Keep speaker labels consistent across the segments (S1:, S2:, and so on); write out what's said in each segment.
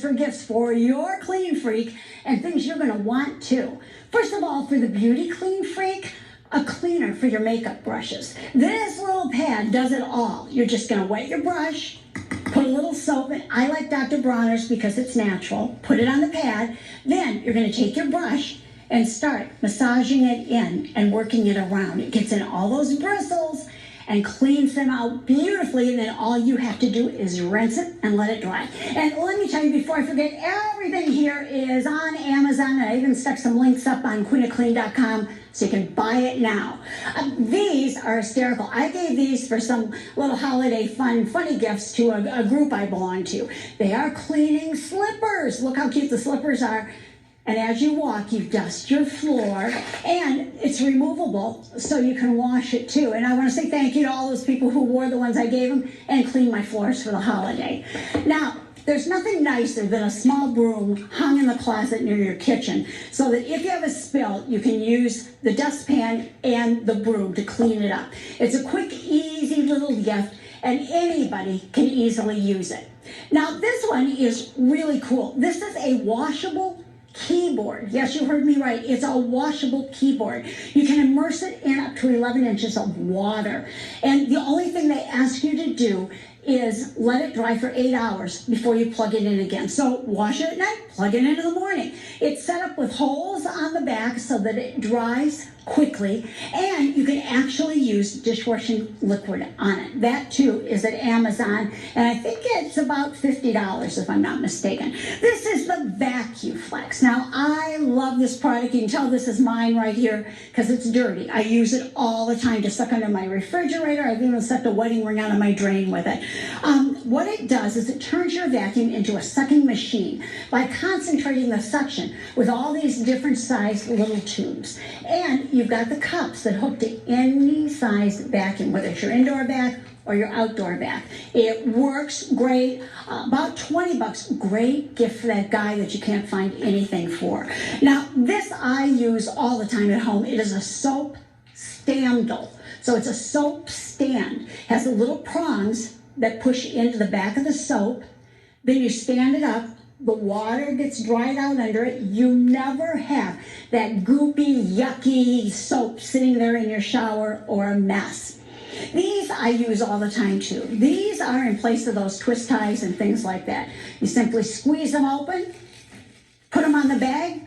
S1: for gifts for your clean freak and things you're going to want too. First of all, for the beauty clean freak, a cleaner for your makeup brushes. This little pad does it all. You're just going to wet your brush, put a little soap in. I like Dr. Bronners because it's natural. Put it on the pad. Then you're going to take your brush and start massaging it in and working it around. It gets in all those bristles and cleans them out beautifully, and then all you have to do is rinse it and let it dry. And let me tell you before I forget, everything here is on Amazon, and I even stuck some links up on queenofclean.com so you can buy it now. These are hysterical. I gave these for some little holiday funny gifts to a group I belong to. They are cleaning slippers. Look how cute the slippers are. And as you walk, you dust your floor, and it's removable, so you can wash it too. And I want to say thank you to all those people who wore the ones I gave them and cleaned my floors for the holiday. Now, there's nothing nicer than a small broom hung in the closet near your kitchen, so that if you have a spill, you can use the dustpan and the broom to clean it up. It's a quick, easy little gift, and anybody can easily use it. Now, this one is really cool. This is a washable keyboard. Yes, you heard me right. It's a washable keyboard. You can immerse it in up to 11 inches of water. And the only thing they ask you to do is let it dry for 8 hours before you plug it in again. So wash it at night, plug it in the morning. It's set up with holes on the back so that it dries quickly, and you can actually use dishwashing liquid on it. That too is at Amazon, and I think it's about $50 if I'm not mistaken. This is the VacuFlex. Now, I love this product. You can tell this is mine right here because it's dirty. I use it all the time to suck under my refrigerator. I've even stuck a wedding ring on my drain with it. What it does is it turns your vacuum into a sucking machine by concentrating the suction with all these different sized little tubes. And you've got the cups that hook to any sized vacuum, whether it's your indoor vac or your outdoor vac. It works great. About 20 bucks. Great gift for that guy that you can't find anything for. Now, this I use all the time at home. It is a soap standle. So it's a soap stand. It has the little prongs that push into the back of the soap. Then you stand it up. The water gets dried out under it. You never have that goopy, yucky soap sitting there in your shower or a mess. These I use all the time too. These are in place of those twist ties and things like that. You simply squeeze them open, put them on the bag,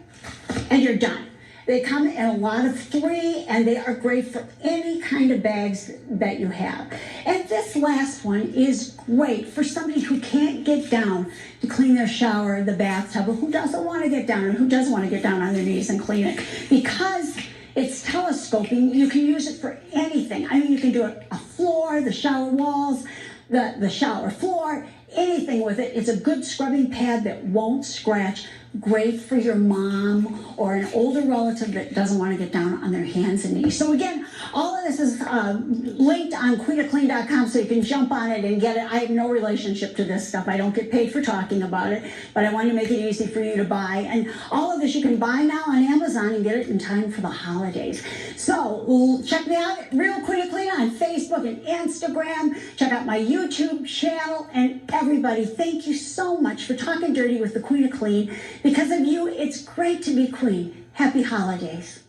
S1: and you're done. They come in a lot of 3, and they are great for any kind of bags that you have. And this last one is great for somebody who can't get down to clean their shower, the bathtub, or who doesn't want to get down, and who does want to get down on their knees and clean it. Because it's telescoping, you can use it for anything. I mean, you can do a floor, the shower walls, the shower floor, anything with it. It's a good scrubbing pad that won't scratch. Great for your mom or an older relative that doesn't want to get down on their hands and knees. So again, all of this is linked on queenofclean.com, so you can jump on it and get it. I have no relationship to this stuff. I don't get paid for talking about it, but I want to make it easy for you to buy. And all of this you can buy now on Amazon and get it in time for the holidays. So check me out, Real Queen of Clean, on Facebook and Instagram. Check out my YouTube channel. And everybody, thank you so much for talking dirty with the Queen of Clean. Because of you, it's great to be queen. Happy holidays.